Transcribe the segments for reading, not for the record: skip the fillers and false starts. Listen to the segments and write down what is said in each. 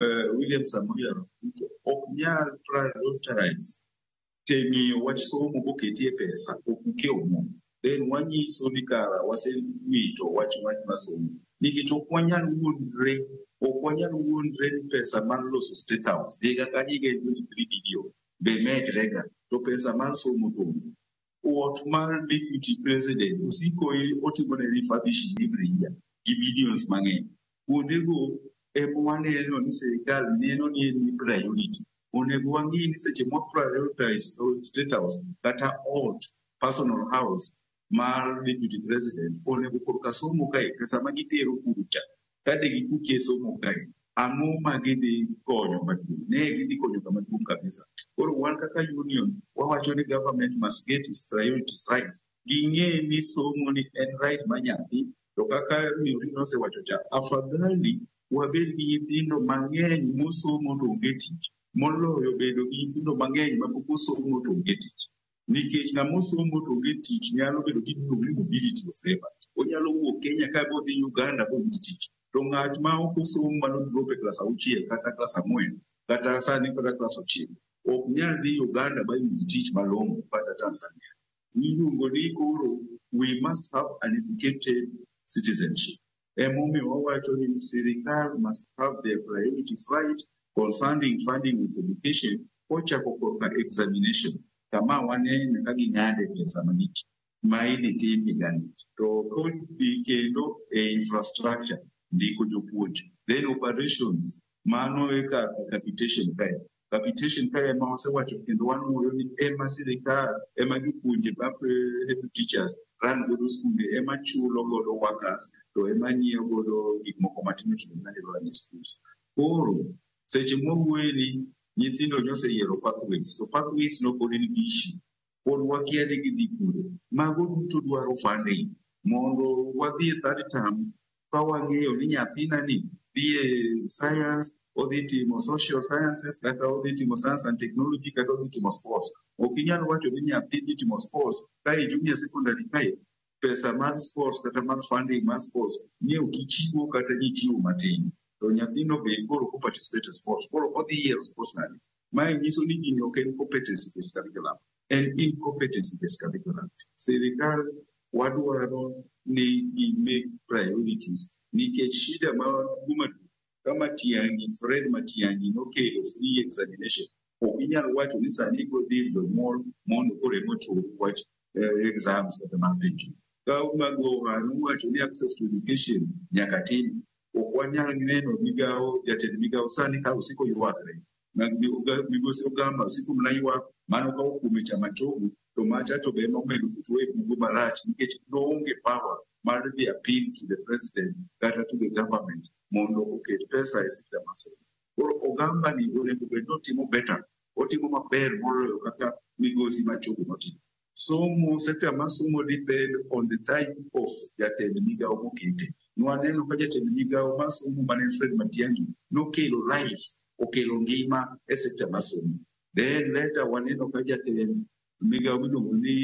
William Samoei Ruto ok nyal prioritize teng'iyo wach somo koketie pesa okuke omo. Then wanyiso ni kara wasewito wach masomo nikech ok wanyal wuondre ni pesa mar loso State House higa ka higa en 23 billion be medrega to pesa mar somo to ot mar deputy president osiko otimo ne refurbishing every year gi billions mang'eny. Kuondego ema waneno ni sirikal neno ni en priority. Onego wang'i ni seche mwa prioritize State House kata ot personal house mar deputy president onego korka somo kae pesa ma gitero kucha kade gikuke somo kae ang'o ma gidhi konyo maduong'? Ne gidhi konyo kama duong' kabisa. Koro wan kaka union wawacho ni government must get its priorities right. Ging'e ni somo ni en right ma nyathi to kaka Miriam osewacho cha afadhali wabed gi nyithindo mang'eny mosomo to onge tich moloyo bedo gi nyithindo mang'eny ma pok osomo to onge tich. Nikech ng'ama osomo to onge tich nyalo bedo gi mobility of labor. Onyalo wuok Kenya ka bodhi Uganda bodhi tich. To ng'at ma ok osomo mano drop e klas 6 kata klas 4 kata sani kata klas 9 ok nyal dhi Uganda ba yud tich malong'o kata Tanzania. Iluongo ni koro we must have an educated citizenship. Emomiyo wawacho ni sirikal must have their priorities right concerning funding with education kochako korka examination kama waneno ka ging'ade pesa maniki ma idhi tim higani to kodhi kendo e infrastructure ndiko jopuonj then operations mano e capitation kae ema wasewacho kendo wanuoyo ni ema sirikal ema jopuonje head teachers run godo skunde ema chulo godo workers to ema nyiewo godo gik moko matindo tindo manadwaro ni schools. Koro seche mwawuoye ni nyithindo noseyiero pathways to pathways nopod nigi issue pod wakia ni gidhi kure. Mago duto dwaro funding mondo wadhi e third term ka wang'eyo ni nyathina ni dhi e science odhi timo social sciences kata odhi timo science and technology kata odhi timo sports. Ok inyal wacho ni nyathi dhi timo sports ka e junior secondary kae pesa mar sports kata mar funding mar sports ni ok ichiwo kata nichiwo matin. To nyathino be koro ko participate in sports koro odhi yiero sports nani. Mae nyiso ni gini ok en competency based curriculum, en incompetency based curriculum. Sirikal wadwaro ni make priorities nikech shida ma kama Fred Matiang'i nokelo free examination ok inyal wacho ni sani godhi jonyuol mondo koro emochul wach exams kata mar penjo. Ka Magoha nowacho ni access to education nyaka tim ok wanyal neno jatend migawo sani ka osiko ywakre migosi Ogamba osiko mana ywak mano ka okume chama chogo to macha to be nomedo keto e bugo marach nikech noonge power mar dhi appeal to the president kata to the government mondo oket pesa e sekta masomo. Koro Ogamba ni onego bed notimo better, otimo maber moloyo kaka migosi machogo notimo. Somo sekta masomo depend on the type of jatend migawo mokete. Nwaneno ka jatend migawo masomo mane Fred Matiang'i nokelo life, okelo ngima e sekta masomo. Then later waneno ka jatend migawo miluongo ni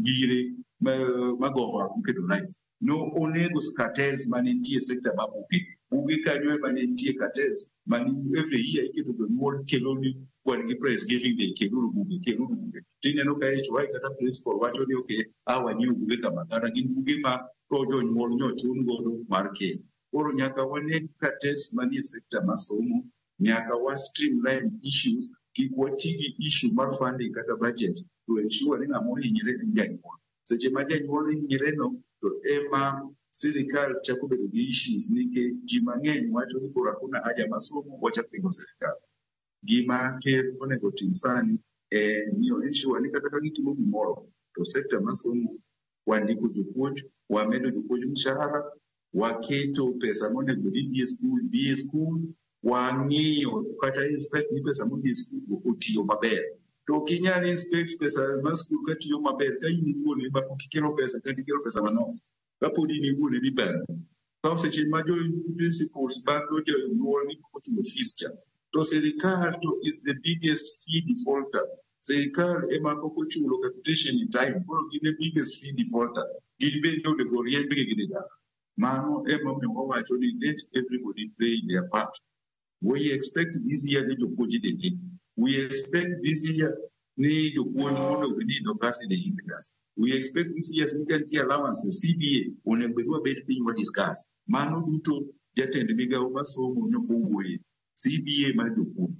Gire Magoha oketo life. No onego cartels manitie sekta ma buge kanyo ema nitie cartels mani every year iketo jonyuol kelo ni kwan gi press giving day keluru buge. Tineno ka HY kata principal wacho ni okay wanyiew buge kama kata gin buge ma to jonyuol nyochun godo mar keny. Koro nyaka waneg cartels manie sekta masomo, nyaka wa streamline issues, kik wati gi issue mar funding kata budget to ensure ni ng'ama ohinyre en janyuol. Seche ma janyuol ohinyre no to ema sirikal chako bedo gi issues nikech ji mang'eny wacho ni koro hakuna haja masomo wachak pingo sirikal. Gima ker onego tim sani ni ensure ni kata ka gitimo gimoro to sekta masomo wandiko jopuonj, wamedo jopuonj mshahara, waketo pesa monego dhi e skul, wang'iyo kata inspect ni pesa modhi e skul otiyo maber. To kinyal inspect pesa mar skul katiyo maber ka in iwuon ema pok ikelo pesa kata ikelo pesa manok kapod in iwuon ni ber. Ka seche ma jo principals bando jonyuol ni ochulo fees cha to sirikal to is the biggest fee defaulter. Sirikal ema pok ochulo capitation in time koro gin the biggest fee defaulter. Gin bende onego oriemb gi gidhi dala. Mano ema omiyo wawacho ni let everybody play their part. We expect this year ni jopuonj deni. We expect this year ni jopuonj mondo ni dokasi de indicas. We expect this year ni kan allowances CBA onego bedwa bed piny wa discuss. Mano duto jatend migawo masomo no owuoye. CBA mar jopuonj.